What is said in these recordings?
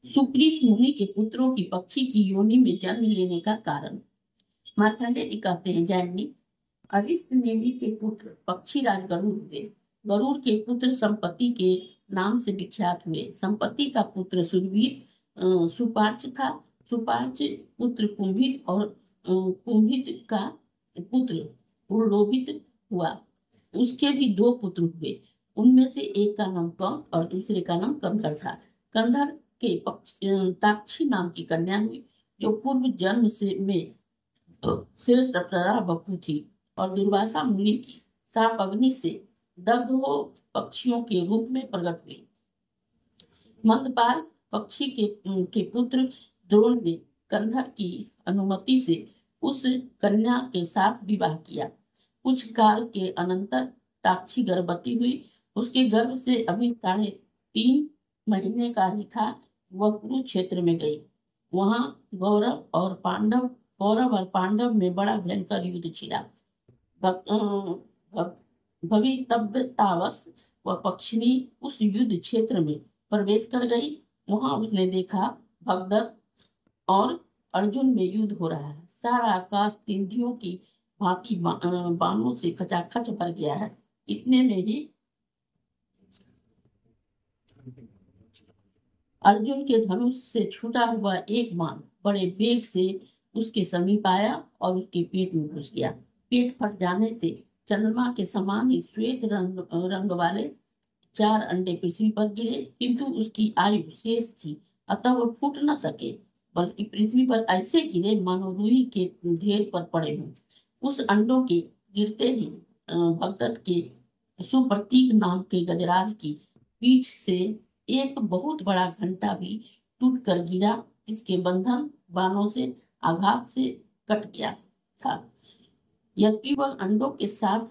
सुप्रीत मुनि के पुत्रों की पक्षी की योनि में जन्म लेने का कारण। मार्कंडेय जी कहते हैं, जैमिनी, अरिष्ट नेमि के पुत्र पक्षीराज गरुड़ हुए। गरुड़ के पुत्र संपत्ति के नाम से विख्यात हुए। संपत्ति का पुत्र सुरवीर सुपार्च था। सुपार्च पुत्र कुंभित और कुंभित का पुत्र पुरोहित हुआ। उसके भी दो पुत्र हुए। उनमें से एक का नाम कंस और दूसरे का नाम कंधर था। कंधर के ताक्षी नाम की कन्या हुई, जो पूर्व जन्म से में श्रेष्ठ अप्सरा बपू थी और दुर्वासा मुनि की साप अग्नि से दग्ध हो पक्षियों के रूप में प्रकट हुई। मंदपाल पक्षी के पुत्र द्रोण ने कंधर की अनुमति से उस कन्या के साथ विवाह किया। कुछ काल के अनंतर ताक्षी गर्भवती हुई। उसके गर्भ से अभी 3.5 महीने का ही था। वह कुरुक्षेत्र में गई। वहां कौरव और पांडव में बड़ा भयंकर युद्ध छिड़ा। भवितव्यतावश वह पक्षिणी उस युद्ध क्षेत्र में प्रवेश कर गई। वहां उसने देखा भगदत्त और अर्जुन में युद्ध हो रहा है। सारा आकाश तिंधियों की भांति बाणों से खचाखच भर गया है। इतने में ही अर्जुन के धनुष से छूटा हुआ एक बाण बड़े वेग से उसके समीप आया और उसके पेट में घुस गया। पेट फट जाने से चंद्रमा के समान ही श्वेत रंग वाले 4 अंडे पृथ्वी पर गिरे, किंतु उसकी आयु शेष थी, अतः वह फूट न सके, बल्कि पृथ्वी पर ऐसे गिरे मानो रुई के ढेर पर पड़े हों। उस अंडों के गिरते ही भगदत्त के सुप्रतीक नाम के गजराज की पीठ से एक बहुत बड़ा घंटा भी टूट कर गिरा, जिसके बंधन बाणों से आघात से कट गया था। यद्यपि वह अंडों के साथ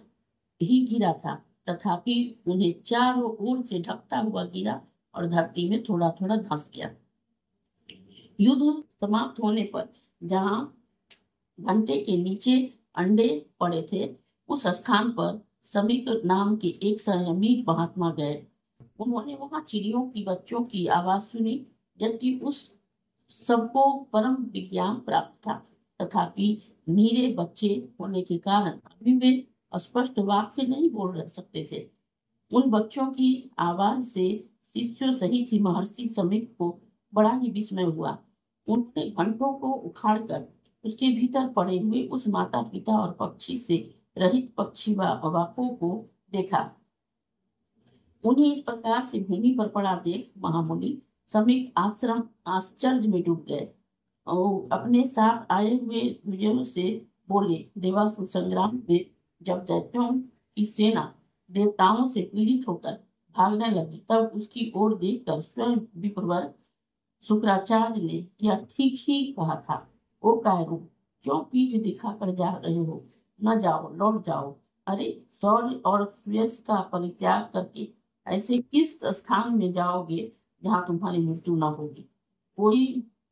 ही गिरा था, तथापि उन्हें चारों ओर से ढकता हुआ गिरा और धरती में थोड़ा थोड़ा धंस गया। युद्ध समाप्त होने पर जहां घंटे के नीचे अंडे पड़े थे, उस स्थान पर समीक नाम के एक संयमी महात्मा गए। उन्होंने वहां चिड़ियों की बच्चों की आवाज सुनी। यद्यपि उस सबको परम विज्ञान प्राप्त था, तथापि नीरे बच्चे होने के कारण अभी वे स्पष्ट वाक्य नहीं बोल सकते थे। उन बच्चों की आवाज से शिष्यों सहित ही महर्षि समीक को बड़ा ही विस्मय हुआ। उन्होंने घंटों को उखाड़कर उसके भीतर पड़े हुए उस माता पिता और पक्षी से रहित पक्षी बालकों को देखा। उन्हें इस प्रकार से भूमि पर पड़ा देख महामुनि समीक आश्रम आश्चर्य में डूब गए और अपने साथ आए हुए विजयों से बोले, देवासुर संग्राम में जब दैत्यों की सेना देवताओं से पीड़ित होकर भागने लगी, तब उसकी ओर देखकर स्वयं विप्रवर शुक्राचार्य ने यह ठीक ही कहा था। ओ कायरों, क्यों पीठ दिखाकर जा रहे हो? न जाओ, लौट जाओ। अरे, शौर्य और श्रेयस का परित्याग करके ऐसे किस स्थान में जाओगे जहां तुम्हारी मृत्यु न होगी? कोई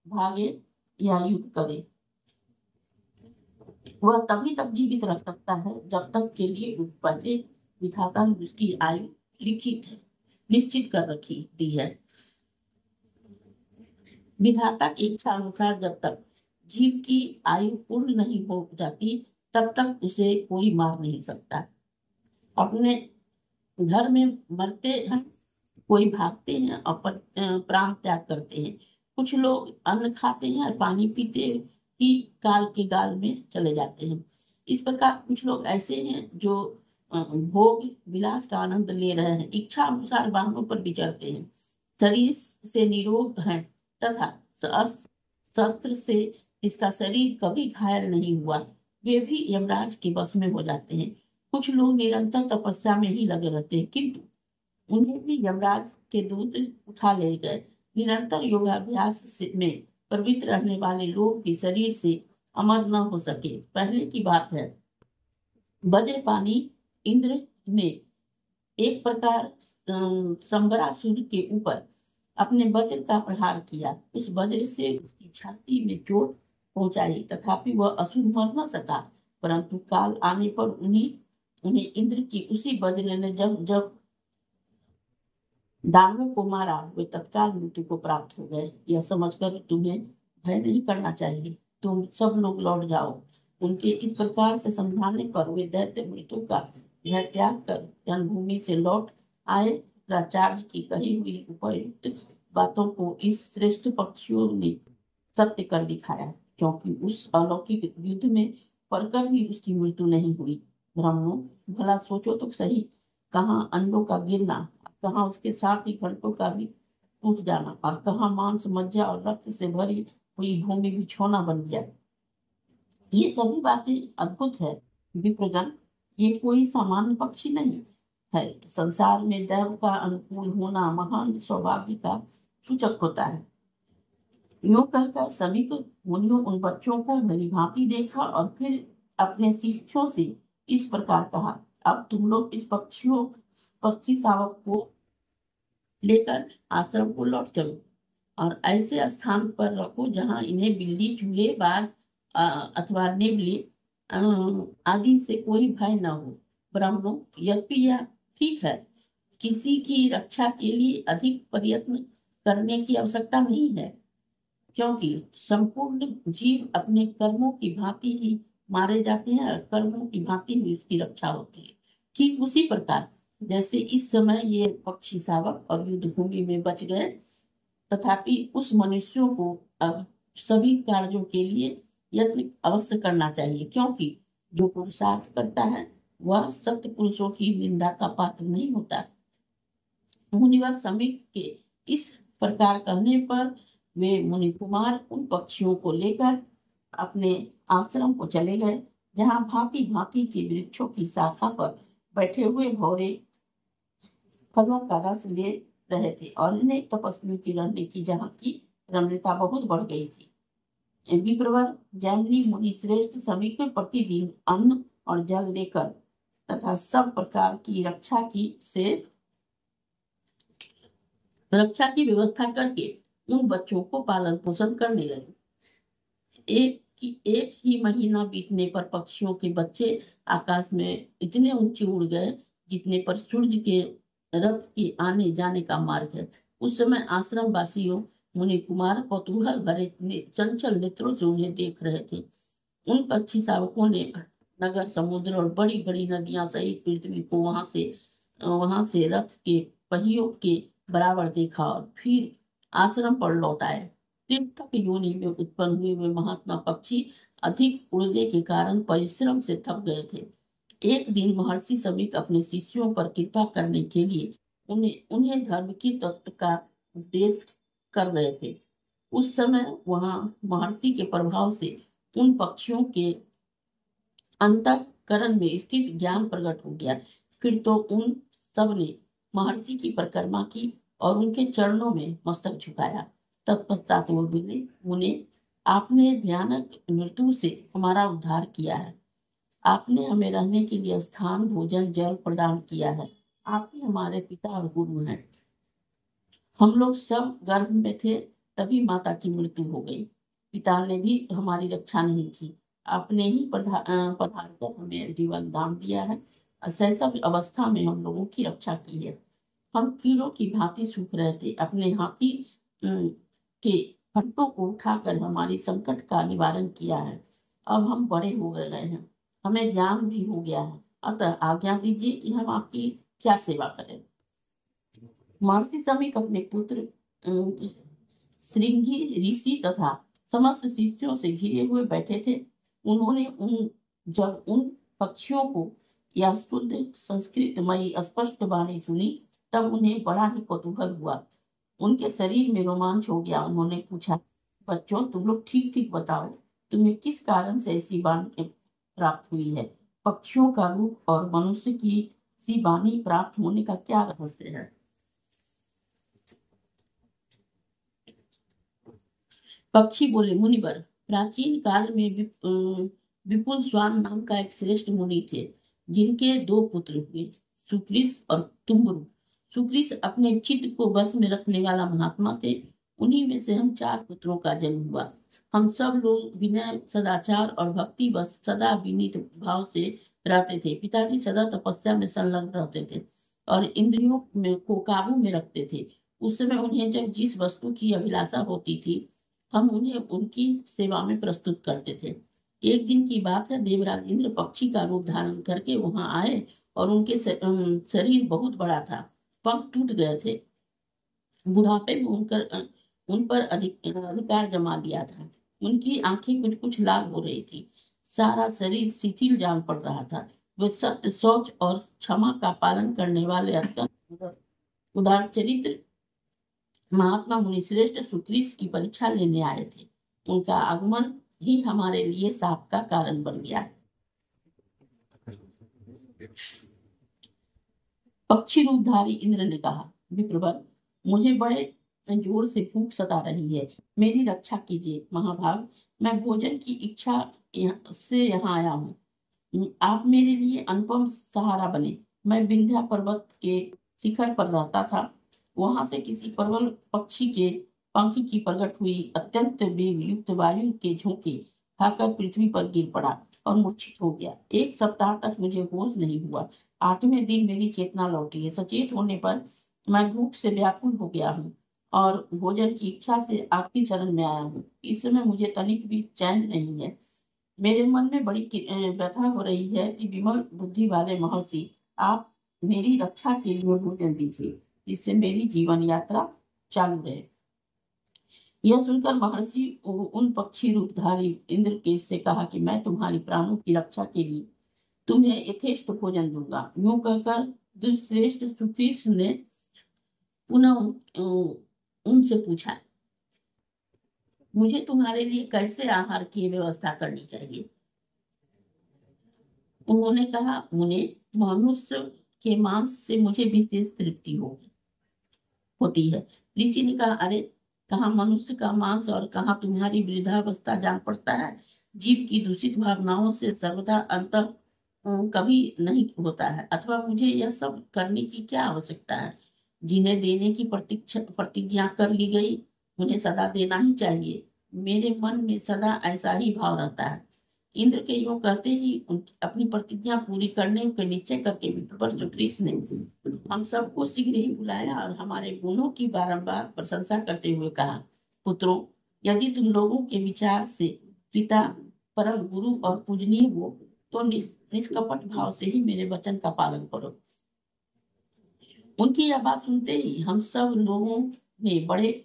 भागे या युद्ध करे, वह तभी तक जीवित रह सकता है जब तक के लिए पहले विधाता ने उसकी आयु लिखित है, निश्चित कर रखी दी है। विधाता की इच्छा अनुसार जब तक जीव की आयु पूर्ण नहीं हो जाती, तब तक उसे कोई मार नहीं सकता। अपने घर में मरते हैं, कोई भागते हैं और प्राण त्याग करते हैं। कुछ लोग अन्न खाते हैं, पानी पीते ही काल के गाल में चले जाते हैं। इस प्रकार कुछ लोग ऐसे हैं जो भोग विलास का आनंद ले रहे हैं, इच्छा अनुसार वाहनों पर विचरते हैं, शरीर से निरोग हैं तथा शस्त्र से इसका शरीर कभी घायल नहीं हुआ, वे भी यमराज के वश में हो जाते हैं। कुछ लोग निरंतर तपस्या में ही लगे रहते हैं, किंतु उन्हें भी यमराज के दूत उठा ले गए। निरंतर योगाभ्यास में प्रवृत्त रहने वाले लोग भी शरीर से अमर न हो सके। पहले की बात है, वज्रपाणी इंद्र ने एक प्रकार संबरासुर के ऊपर अपने वज्र का प्रहार किया। उस वज्र से उसकी छाती में चोट पहुंचाई, तथापि वह असुर मर न सका। परंतु काल आने पर उन्हें इंद्र की उसी वज्र ने जब दानवों को मारा, वे तत्काल मृत्यु को प्राप्त हो गए। यह समझकर तुम्हें भय नहीं करना चाहिए, तुम सब लोग लौट जाओ। उनके इस प्रकार से समझाने पर वे दैत्य मृत्यु का भय त्याग कर रणभूमि से लौट आए। शुक्राचार्य की कही हुई उपयुक्त बातों को इस श्रेष्ठ पक्षियों ने सत्य कर दिखाया, क्योंकि उस अलौकिक युद्ध में पड़कर भी उसकी मृत्यु नहीं हुई। ब्राह्मणों, भला सोचो तो सही, कहाँ अंडों का गिरना, कहाँ उसके साथ ही घंटों का भी टूट जाना, और कहाँ मांस मज्जा और रक्त से भरी हुई भूमि बिछौना बन गया। ये सभी बातें अद्भुत है विप्रगण, ये कोई सामान्य पक्षी नहीं है। संसार में दैव का अनुकूल होना महान सौभाग्य का सूचक होता है। यूं कहकर समीप मुनियों उन बच्चों को भली भांति देखा और फिर अपने शिष्यों से इस प्रकार कहा, अब तुम लोग इस पक्षी शावक को लेकर आश्रम को लौट चलो और ऐसे स्थान पर रखो जहाँ इन्हें बिल्ली, चूहे, बाघ अथवा नेवले आदि से कोई भय न हो। ब्राह्मणों, यद्यपि यह ठीक है, किसी की रक्षा के लिए अधिक प्रयत्न करने की आवश्यकता नहीं है, क्योंकि संपूर्ण जीव अपने कर्मों की भांति ही मारे जाते हैं और कर्मों की भांति ही उसकी रक्षा होती है। ठीक उसी प्रकार जैसे इस समय ये पक्षी शावक और युद्ध भूमि में बच गए, तथापि उस मनुष्यों को अब सभी कार्यों के लिए यत्न अवश्य करना चाहिए, क्योंकि जो पुरुषार्थ करता है वह सत्य पुरुषों की निंदा का पात्र नहीं होता। मुनिवर समीप के इस प्रकार कहने पर वे मुनि कुमार उन पक्षियों को लेकर अपने आश्रम को चले गए, जहाँ भांति भांति के वृक्षों की शाखा पर बैठे हुए भौरे फलों का रस ले रहे थे और इन्हें तपस्वियों की रहने की जहाँ की रमणीयता बहुत बढ़ गई थी। विप्रवर जैमिनी मुनि श्रेष्ठ सभी को प्रतिदिन अन्न और जल लेकर तथा सब प्रकार की रक्षा की व्यवस्था करके उन बच्चों को पालन पोषण करने लगे। एक ही महीना बीतने पर पक्षियों के बच्चे आकाश में इतने ऊंचे उड़ गए जितने पर सूर्य के रथ के आने जाने का मार्ग है। उस समय आश्रम वासियों मुनि कुमार कौतूहल भरे चंचल नेत्रों से उन्हें देख रहे थे। उन पक्षी शावकों ने नगर, समुद्र और बड़ी बड़ी नदियां सहित पृथ्वी को वहां से रथ के पहियों के बराबर देखा और फिर आश्रम पर लौट आए। तीर्थक योनि में उत्पन्न हुए वे महात्मा पक्षी अधिक उड़ने के कारण परिश्रम से थक गए थे। एक दिन महर्षि समीक अपने शिष्यों पर कृपा करने के लिए उन्हें धर्म की तत्व का उपदेश कर रहे थे। उस समय वहां महर्षि के प्रभाव से उन पक्षियों के अंतःकरण में स्थित ज्ञान प्रकट हो गया। फिर तो उन सब ने महर्षि की परिक्रमा की और उनके चरणों में मस्तक झुकाया। तत्पश्चात वो बोले, मुने, आपने भयानक मृत्यु से हमारा उद्धार किया है। आपने हमें रहने के लिए स्थान, भोजन, जल प्रदान किया है। आप ही हमारे पिता और गुरु हैं। हम लोग सब गर्भ में थे तभी माता की मृत्यु हो गई। पिता ने भी हमारी रक्षा नहीं की। आपने ही पधार कर हमें जीवन दान दिया है। शैशव अवस्था में हम लोगों की रक्षा की है। हम कीड़ों की भांति सूख रहे थे। अपने हाथी के फंटों को उठाकर हमारी संकट का निवारण किया है। अब हम बड़े हो गए हैं, हमें ज्ञान भी हो गया है, अतः आज्ञा दीजिए कि हम आपकी क्या सेवा करें। महर्षि समीक अपने पुत्र श्रृंगी ऋषि तथा समस्त शिष्यों से घिरे हुए बैठे थे। उन्होंने जब उन पक्षियों को यह शुद्ध संस्कृतमयी स्पष्ट वाणी सुनी, तब उन्हें बड़ा ही कौतूहल हुआ। उनके शरीर में रोमांच हो गया। उन्होंने पूछा, बच्चों, तुम लोग ठीक ठीक बताओ, तुम्हें किस कारण से ऐसी वाणी प्राप्त हुई है? पक्षियों का रूप और मनुष्य की सी वाणी प्राप्त होने का क्या रहस्य है? पक्षी बोले, मुनिवर, प्राचीन काल में विपुल स्वान नाम का एक श्रेष्ठ मुनि थे, जिनके 2 पुत्र हुए, सुकृस और तुम्बरु। सुकृस अपने चित्त को बस में रखने वाला महात्मा थे। उन्हीं में से हम 4 पुत्रों का जन्म हुआ। हम सब लोग विनय, सदाचार और भक्ति बस सदा विनीत भाव से रहते थे। पिताजी सदा तपस्या में संलग्न रहते थे और इंद्रियों को काबू में रखते थे। उस समय उन्हें जब जिस वस्तु की अभिलाषा होती थी, हम उन्हें उनकी सेवा में प्रस्तुत करते थे। एक दिन की बात है, देवराज इंद्र पक्षी का रूप धारण करके वहां आए और उनके शरीर बहुत बड़ा था, पंख टूट गए थे। बुढ़ापे में उन पर अधिकार जमा लिया था। उनकी आंखें कुछ कुछ लाल हो रही थी, सारा शरीर शिथिल जान पड़ रहा था। वे सत्य, शौच और क्षमा का पालन करने वाले अत्यंत उदार चरित्र महात्मा मुनिश्रेष्ठ सुक्रीस की परीक्षा लेने आए थे। उनका आगमन ही हमारे लिए शाप का कारण बन गया। पक्षी रूपधारी इंद्र ने कहा, विप्रवर, मुझे बड़े जोर से भूख सता रही है, मेरी रक्षा कीजिए महाभाग। मैं भोजन की इच्छा से यहाँ आया हूँ, आप मेरे लिए अनुपम सहारा बने। मैं विंध्या पर्वत के शिखर पर रहता था, वहां से किसी प्रबल पक्षी के पंखी की प्रकट हुई अत्यंत वेग युक्त वायु के झोंके खाकर पृथ्वी पर गिर पड़ा और मूर्छित हो गया। एक सप्ताह तक मुझे होश नहीं हुआ। 8वें दिन मेरी चेतना लौटी है। सचेत होने पर मैं भूख से व्याकुल हो गया हूँ और भोजन की इच्छा से आपकी शरण में आया हूँ। इस समय मुझे तनिक भी चैन नहीं है। मेरे मन में बड़ी व्यथा हो रही है कि विमल बुद्धि वाले महर्षि, आप मेरी रक्षा के लिए भोजन दीजिए, जिससे मेरी जीवन यात्रा चालू रहे। यह सुनकर महर्षि उन पक्षी रूपधारी इंद्र के से कहा कि मैं तुम्हारी प्राणों की रक्षा के लिए तुम्हें यथेष्ट भोजन दूंगा। यूं कहकर दुष्श्रेष्ठ सुक्रीस ने पुनः उनसे पूछा, मुझे तुम्हारे लिए कैसे आहार की व्यवस्था करनी चाहिए? उन्होंने कहा, मुने, मनुष्य के मांस से मुझे विशेष तृप्ति होती है। ऋषि ने कहा, अरे, कहाँ मनुष्य का मांस और कहाँ तुम्हारी वृद्धावस्था जान पड़ता है। जीव की दूषित भावनाओं से सर्वदा अंत कभी नहीं होता है, अथवा मुझे यह सब करने की क्या आवश्यकता है? जिन्हें देने की प्रतिज्ञा कर ली गई, उन्हें सदा देना ही चाहिए। मेरे मन में सदा ऐसा ही भाव रहता है। इंद्र के यूं कहते ही अपनी प्रतिज्ञा पूरी करने के निश्चय करके विप्रवर सुक्रीस ने हम सबको शीघ्र ही बुलाया और हमारे गुणों की बारंबार प्रशंसा करते हुए कहा, पुत्रों, यदि तुम लोगों के विचार से पिता, परम गुरु और पूजनीय हो, तो निष्कपट भाव से ही मेरे वचन का पालन करो। उनकी यह बात सुनते ही हम सब लोगों ने बड़े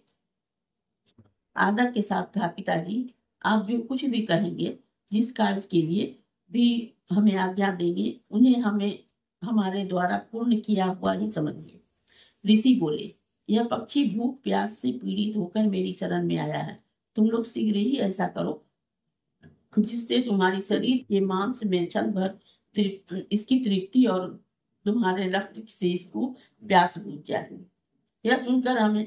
आदर के साथ कहा, पिताजी, आप जो कुछ भी कहेंगे, जिस कार्य के लिए भी हमें आज्ञा देंगे, उन्हें हमें हमारे द्वारा पूर्ण किया हुआ ही समझिए। ऋषि बोले, यह पक्षी भूख प्यास से पीड़ित होकर मेरी शरण में आया है। तुम लोग शीघ्र ही ऐसा करो जिससे तुम्हारी शरीर के मांस में क्षण भर इसकी तृप्ति और तुम्हारे रक्त से इसको प्यास बुझ जाए। यह सुनकर हमें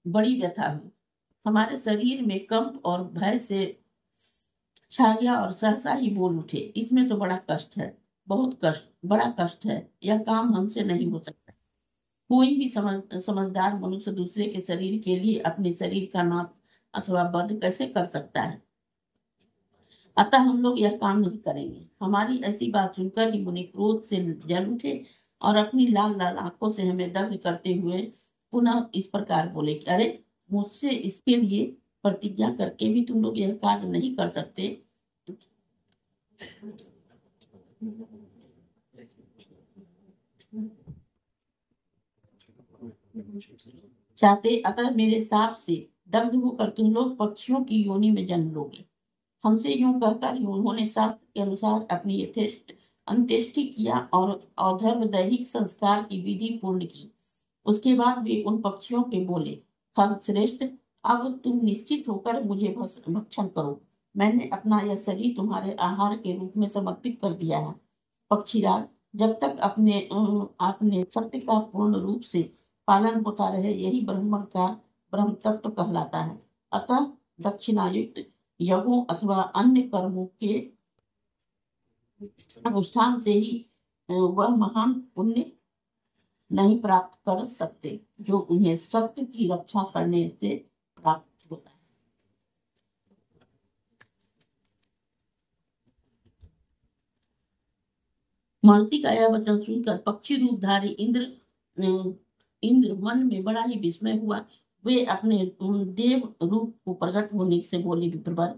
बड़ी व्यथा हुई। हमारे शरीर में कंप और भय से छा गया और सहसा ही बोल उठे, इसमें तो बड़ा कष्ट है, बहुत कष्ट, बड़ा कष्ट है। यह काम हमसे नहीं हो सकता। कोई भी समझदार मनुष्य दूसरे के शरीर के लिए अपने शरीर का नाश अथवा वध कैसे कर सकता है? अतः हम लोग यह काम नहीं करेंगे। हमारी ऐसी बात सुनकर ही मुनि क्रोध से जल उठे और अपनी लाल लाल आंखों से हमें दग्ध करते हुए पुनः इस प्रकार बोले कि अरे, मुझसे इसके लिए प्रतिज्ञा करके भी तुम लोग यह कार्य नहीं कर सकते। चाहते, अतः मेरे साप से दग्ध होकर तुम लोग पक्षियों की योनि में जन्म लोगे। हमसे यूं कहकर उन्होंने शास्त्र के अनुसार अपनी यथेष्ट अंत्येष्टि किया और अधर्म दैहिक संस्कार की विधि पूर्ण की। उसके बाद वे उन पक्षियों के बोले, सर्वश्रेष्ठ, अब तुम निश्चित होकर मुझे भक्षण करो। मैंने अपना यह शरीर तुम्हारे आहार के रूप में समर्पित कर दिया है। पक्षीराज, जब तक आपने सत्य का पूर्ण रूप से पालन होता रहे, यही ब्रह्म तत्व कहलाता है। अतः दक्षिणायुक्त यज्ञों अथवा अन्य कर्मों के अनुष्ठान से ही वह महान पुण्य नहीं प्राप्त कर सकते जो उन्हें सत्य की रक्षा करने से प्राप्त होता है। महर्षि का यह वचन सुनकर पक्षी रूपधारी इंद्र इंद्र मन में बड़ा ही विस्मय हुआ। वे अपने देव रूप को प्रकट होने से बोले, विप्रवर,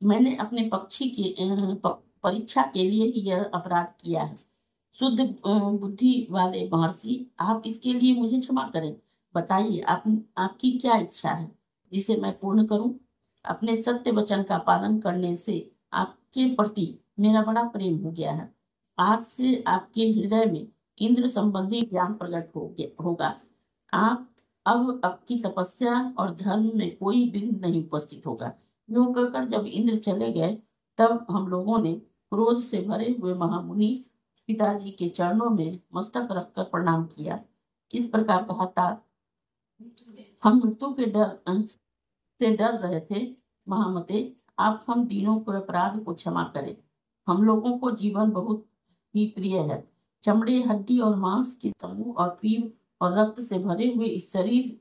मैंने अपने पक्षी के परीक्षा के लिए ही यह अपराध किया है। शुद्ध बुद्धि वाले महर्षि, आप इसके लिए मुझे क्षमा करें। बताइए, आपकी क्या इच्छा है जिसे मैं पूर्ण करूं? अपने सत्य वचन का पालन करने से आपके प्रति मेरा बड़ा प्रेम हो गया है। आज से आपके हृदय में इंद्र संबंधी ज्ञान प्रकट होगा। आप अब आपकी तपस्या और धर्म में कोई विघ्न नहीं उपस्थित होगा। यूं कहकर जब इंद्र चले गए, तब हम लोगों ने क्रोध से भरे हुए महामुनि पिताजी के चरणों में मस्तक रखकर प्रणाम किया। इस प्रकार कहा, तात, हम मृत्यु के डर रहे थे। महामते, आप हम तीनों के अपराध को क्षमा करें। हम लोगों को जीवन बहुत ही प्रिय है। चमड़े, हड्डी और मांस के समूह और पीव और रक्त से भरे हुए इस शरीर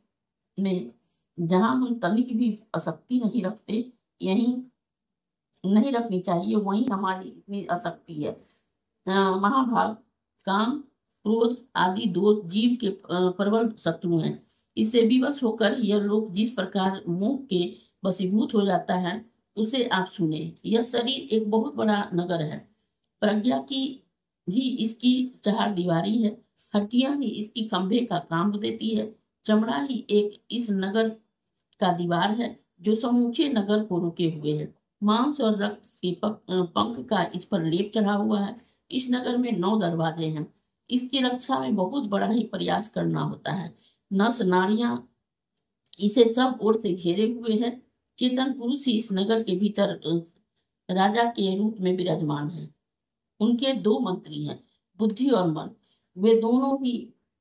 में जहां हम तनिक भी आसक्ति नहीं रखते, यही नहीं रखनी चाहिए, वहीं हमारी इतनी आसक्ति है। महाभाग, काम, क्रोध आदि दोष जीव के प्रबल शत्रु हैं। इससे विवश होकर यह लोग जिस प्रकार मोह के वशीभूत हो जाता है, उसे आप सुने। यह शरीर एक बहुत बड़ा नगर है। प्रज्ञा की ही इसकी चार दीवारी है। हड्डियां ही इसकी खंभे का काम देती है। चमड़ा ही एक इस नगर का दीवार है जो समूचे नगर को रुके हुए है। मांस और रक्त के पंख का इस पर लेप चढ़ा हुआ है। इस नगर में 9 दरवाजे हैं। इसकी रक्षा में बहुत बड़ा ही प्रयास करना होता है। नस नाड़ियां इसे सब ओर से घेरे हुए है। चेतन पुरुष ही इस नगर के भीतर राजा के रूप में विराजमान है। उनके 2 मंत्री हैं, बुद्धि और मन। वे दोनों ही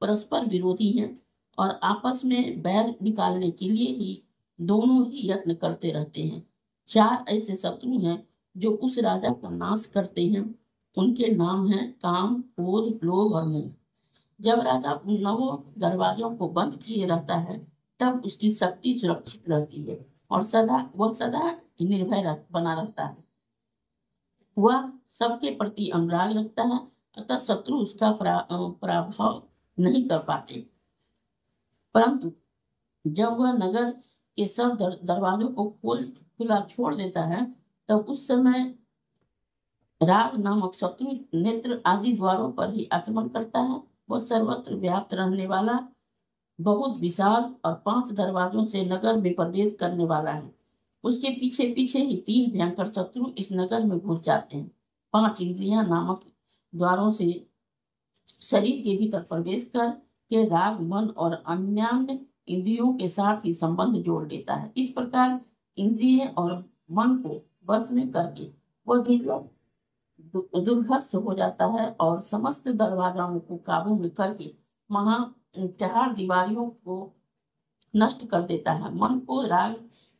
परस्पर विरोधी हैं और आपस में बैर निकालने के लिए ही दोनों ही यत्न करते रहते हैं। 4 ऐसे शत्रु हैं जो उस राजा का नाश करते हैं। उनके नाम हैं काम, क्रोध, लोभ और मोह। जब राजा उन 9 दरवाजों को बंद किए रहता है, तब उसकी शक्ति सुरक्षित रहती है और वह सदा निर्भय बना रहता है। वह सबके प्रति अनुराग रखता है, अतः शत्रु उसका पराभव नहीं कर पाते। परंतु जब वह नगर के सब दरवाजों को खुला छोड़ देता है, तब उस समय राग नामक शत्रु नेत्र आदि द्वारों पर ही आक्रमण करता है। वह सर्वत्र व्याप्त रहने वाला, बहुत विशाल और 5 दरवाजों से नगर में प्रवेश करने वाला है। उसके पीछे पीछे ही 3 भयंकर शत्रु इस नगर में घुस जाते हैं। 5 इंद्रियां नामक द्वारों से शरीर के भीतर प्रवेश करके राग, मन और अन्य इंद्रियों के साथ ही संबंध जोड़ लेता है। इस प्रकार इंद्रिय और मन को वश में करके वह दुर्घर्ष हो जाता है और समस्त दरवाजाओं को काबू में करके वहां 4 दीवारियों को नष्ट कर देता है। मन को राग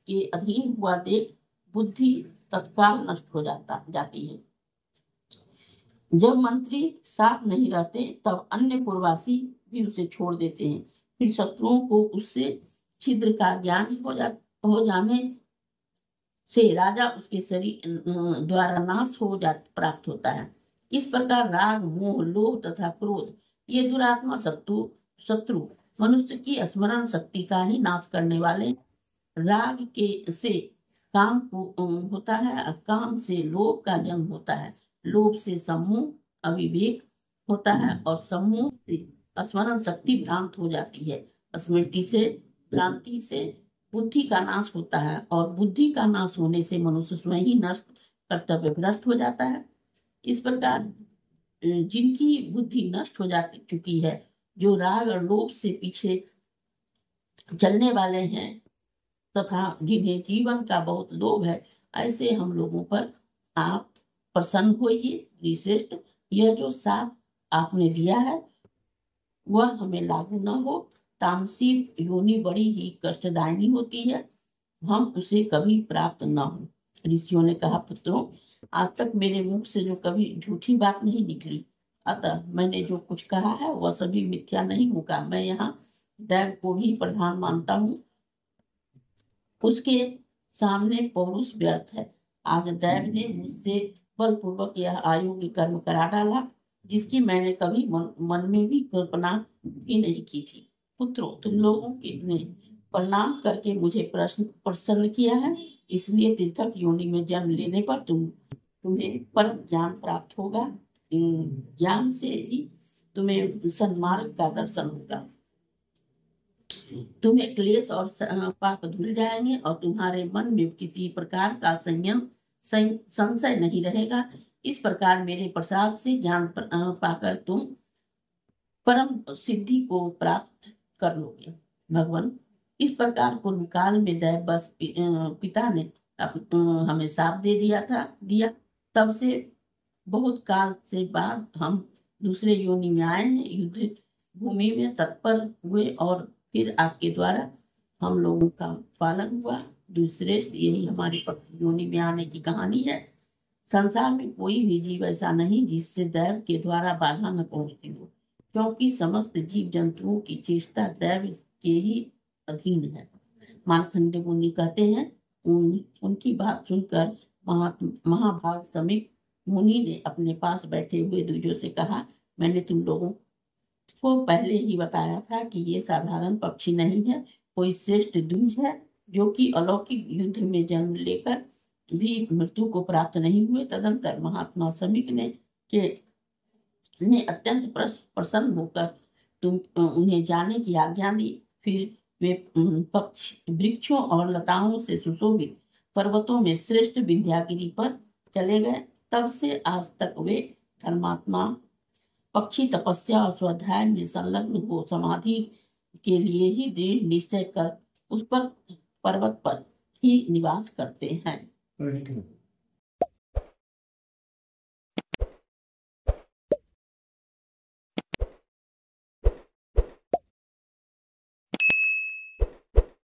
के अधीन हुआ देख बुद्धि तत्काल नष्ट हो जाती है। जब मंत्री साथ नहीं रहते, तब अन्य पूर्ववासी भी उसे छोड़ देते हैं। फिर शत्रुओं को उससे छिद्र का ज्ञान हो जाने से राजा उसके शरीर द्वारा नाश प्राप्त होता है। इस प्रकार राग, मोह, लोभ तथा क्रोध, ये दुरात्मा शत्रु मनुष्य की स्मरण शक्ति का ही नाश करने वाले। राग के से काम को होता है, काम से लोभ का जन्म होता है, लोभ से सम्मोह अविवेक होता है और सम्मोह से स्मरण शक्ति भ्रांत हो जाती है। स्मृति से भ्रांति से बुद्धि का नाश होता है और बुद्धि का नाश होने से मनुष्य स्वयं ही नष्ट कर्तव्य भ्रष्ट हो जाता है। इस प्रकार जिनकी बुद्धि नष्ट हो चुकी है, जो राग और लोभ से पीछे चलने वाले हैं तथा जिन्हें जीवन का बहुत लोभ है, ऐसे हम लोगों पर आप प्रसन्न होइए। श्रेष्ठ, यह जो साथ आपने दिया है वह हमें लागू न हो। तामसिक योनि बड़ी ही कष्टदायिनी होती है, हम उसे कभी प्राप्त न हो। ऋषियों ने कहा, पुत्रों, आज तक मेरे मुख से जो कभी झूठी बात नहीं निकली, अतः मैंने जो कुछ कहा है वह सभी मिथ्या नहीं होगा। मैं यहाँ दैव को भी प्रधान मानता हूँ, उसके सामने पौरुष व्यर्थ है। आज दैव ने मुझसे बलपूर्वक यह अयोग्य कर्म करा डाला, जिसकी मैंने कभी मन में भी कल्पना भी नहीं की थी। पुत्रों, तुम लोगों ने प्रणाम करके मुझे प्रसन्न किया है, इसलिए तीर्थक योनि में जन्म लेने पर तुम्हें परम ज्ञान प्राप्त होगा। ज्ञान से ही तुम्हें सन्मार्ग का दर्शन होगा। तुम्हें क्लेश और पाप धुल जाएंगे और तुम्हारे मन में किसी प्रकार का संशय नहीं रहेगा। इस प्रकार मेरे प्रसाद से ज्ञान पाकर तुम परम सिद्धि को प्राप्त कर लोगे। भगवान, इस प्रकार पूर्व काल में दैववश पिता ने हमें शाप दे दिया। तब से बहुत काल से बाद हम दूसरे योनि में आए हैं, युद्ध भूमि में तत्पर हुए और फिर आपके द्वारा हम लोगों का पालन हुआ। दूसरे यही हमारी योनि में आने की कहानी है। संसार में कोई भी जीव ऐसा नहीं जिससे दैव के द्वारा बाधा न पहुंचती हो, क्योंकि समस्त जीव जंतुओं की चेष्टा दैव के ही अधीन है। मार्कंडेय मुनि कहते हैं, उनकी बात सुनकर महाभाग समीप मुनि ने अपने पास बैठे हुए द्विजों से कहा, मैंने तुम लोगों को पहले ही बताया था कि ये साधारण पक्षी नहीं है, कोई श्रेष्ठ द्विज है जो कि अलौकिक युद्ध में जन्म लेकर भी मृत्यु को प्राप्त नहीं हुए। तदंतर महात्मा समीक ने अत्यंत प्रसन्न होकर उन्हें जाने की आज्ञा दी। फिर वे वृक्षों और लताओं से सुशोभित पर्वतों में श्रेष्ठ विंध्यागिरी पर चले गए। तब से आज तक वे धर्मात्मा पक्षी तपस्या और स्वाध्याय में संलग्न हो समाधि के लिए ही दृढ़ निश्चय कर उस पर पर्वत पर ही निवास करते हैं।